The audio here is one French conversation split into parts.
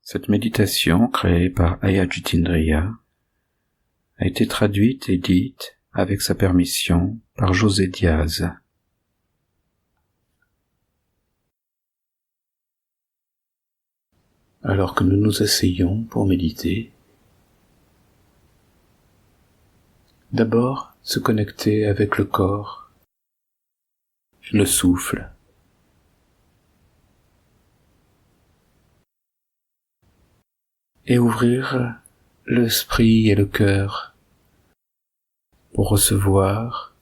Cette méditation, créée par Aya Jutindriya, a été traduite et dite, avec sa permission, par José Diaz. Alors que nous nous asseyons pour méditer, d'abord se connecter avec le corps, le souffle, et ouvrir l'esprit et le cœur pour recevoir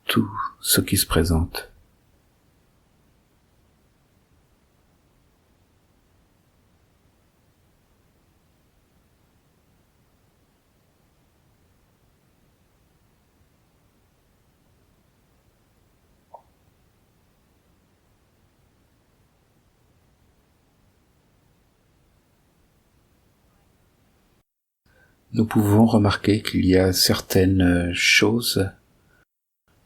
tout ce qui se présente. Nous pouvons remarquer qu'il y a certaines choses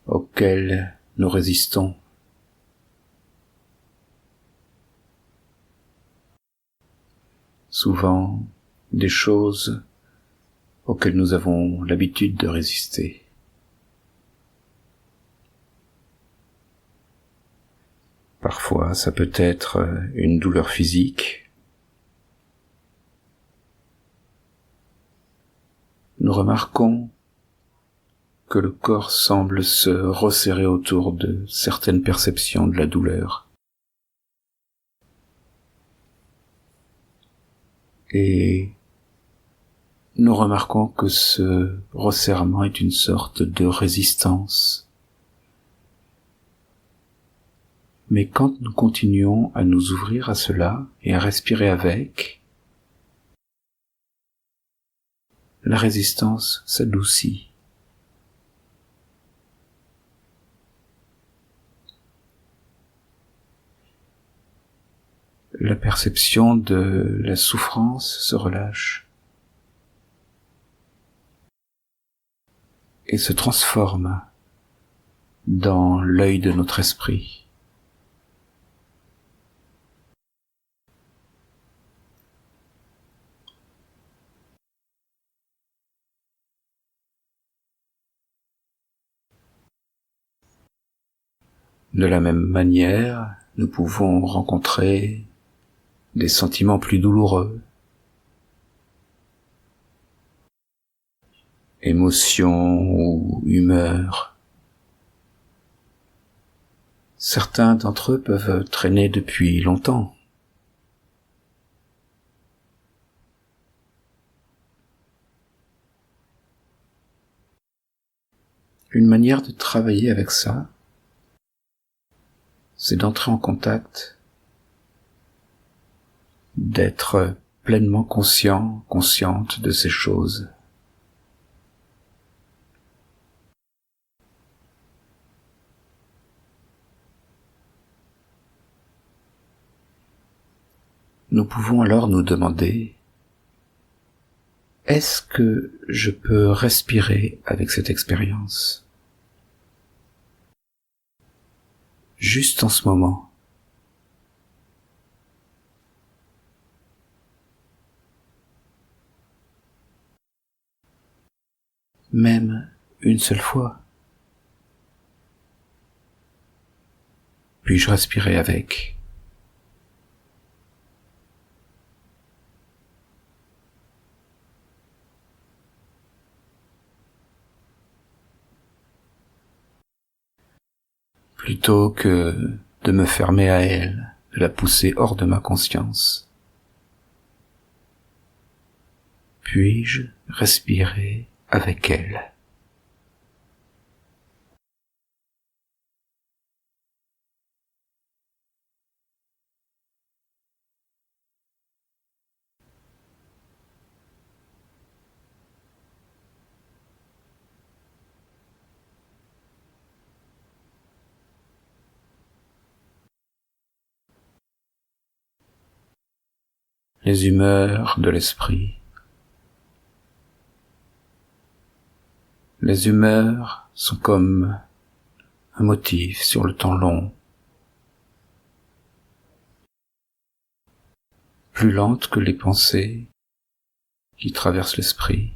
auxquelles nous résistons. Souvent, des choses auxquelles nous avons l'habitude de résister. Parfois, ça peut être une douleur physique. Nous remarquons que le corps semble se resserrer autour de certaines perceptions de la douleur. Et nous remarquons que ce resserrement est une sorte de résistance. Mais quand nous continuons à nous ouvrir à cela et à respirer avec, la résistance s'adoucit. La perception de la souffrance se relâche et se transforme dans l'œil de notre esprit. De la même manière, nous pouvons rencontrer des sentiments plus douloureux, émotions ou humeurs. Certains d'entre eux peuvent traîner depuis longtemps. Une manière de travailler avec ça, c'est d'entrer en contact, d'être pleinement conscient, consciente de ces choses. Nous pouvons alors nous demander, est-ce que je peux respirer avec cette expérience ? Juste en ce moment. Même une seule fois. Puis-je respirer avec ? Plutôt que de me fermer à elle, de la pousser hors de ma conscience. Puis-je respirer avec elle ? Les humeurs de l'esprit. Les humeurs sont comme un motif sur le temps long. plus lente que les pensées qui traversent l'esprit.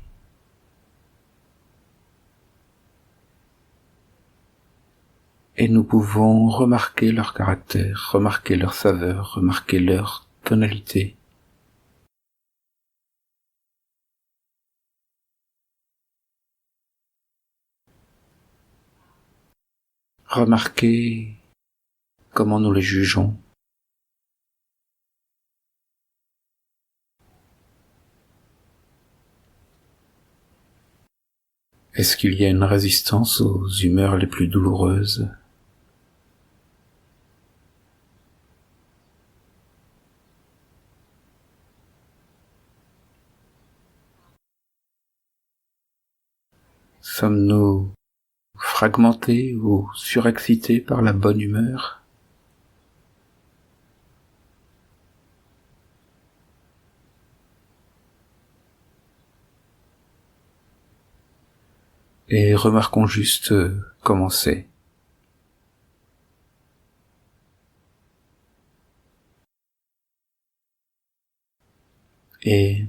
Et nous pouvons remarquer leur caractère, remarquer leur saveur, remarquer leur tonalité. Remarquer comment nous les jugeons. Est-ce qu'il y a une résistance aux humeurs les plus douloureuses ? Sommes-nous fragmentés ou surexcités par la bonne humeur ? Et remarquons juste comment c'est. Et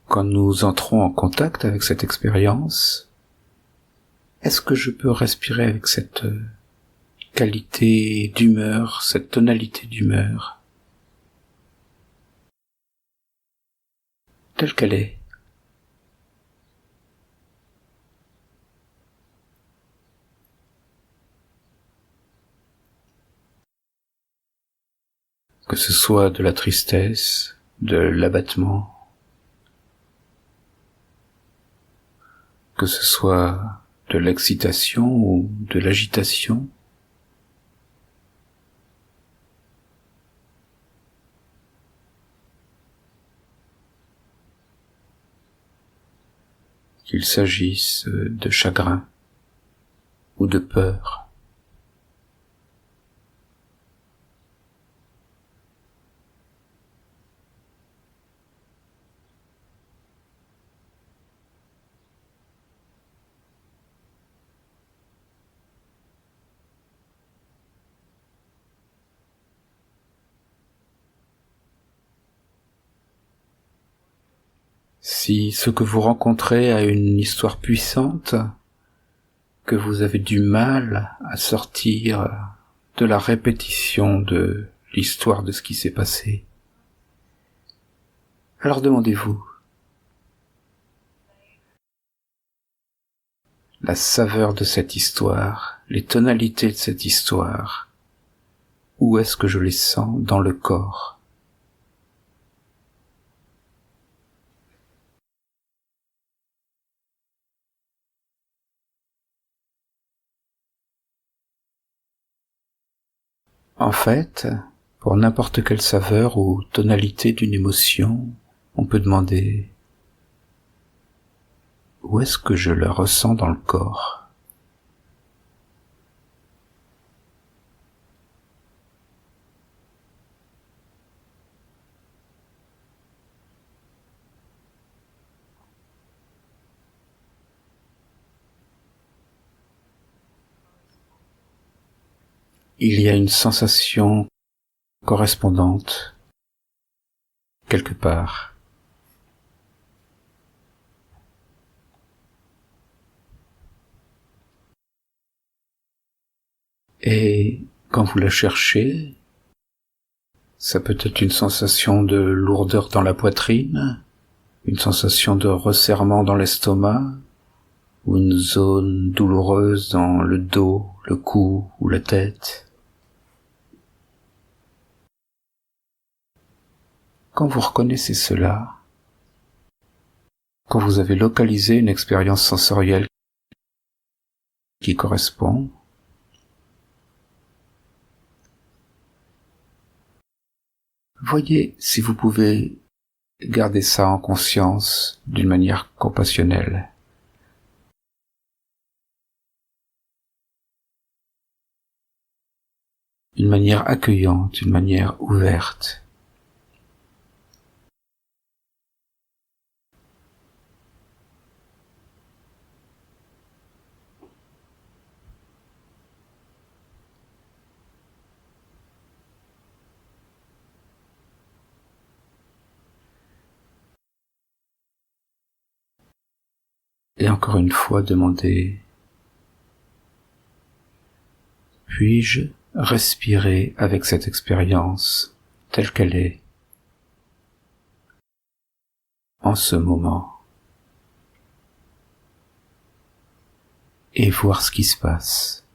quand nous entrons en contact avec cette expérience, est-ce que je peux respirer avec cette qualité d'humeur, cette tonalité d'humeur, telle qu'elle est ? Que ce soit de la tristesse, de l'abattement, que ce soit de l'excitation ou de l'agitation, qu'il s'agisse de chagrin ou de peur. Si ce que vous rencontrez a une histoire puissante, que vous avez du mal à sortir de la répétition de l'histoire de ce qui s'est passé, alors demandez-vous la saveur de cette histoire, les tonalités de cette histoire, où est-ce que je les sens dans le corps ? En fait, pour n'importe quelle saveur ou tonalité d'une émotion, on peut demander où est-ce que je la ressens dans le corps ? Il y a une sensation correspondante quelque part. Et quand vous la cherchez, ça peut être une sensation de lourdeur dans la poitrine, une sensation de resserrement dans l'estomac, ou une zone douloureuse dans le dos, le cou ou la tête. Quand vous reconnaissez cela, quand vous avez localisé une expérience sensorielle qui correspond, voyez si vous pouvez garder ça en conscience d'une manière compassionnelle. Une manière accueillante, une manière ouverte. Et encore une fois, demandez: puis-je respirer avec cette expérience telle qu'elle est en ce moment, et voir ce qui se passe.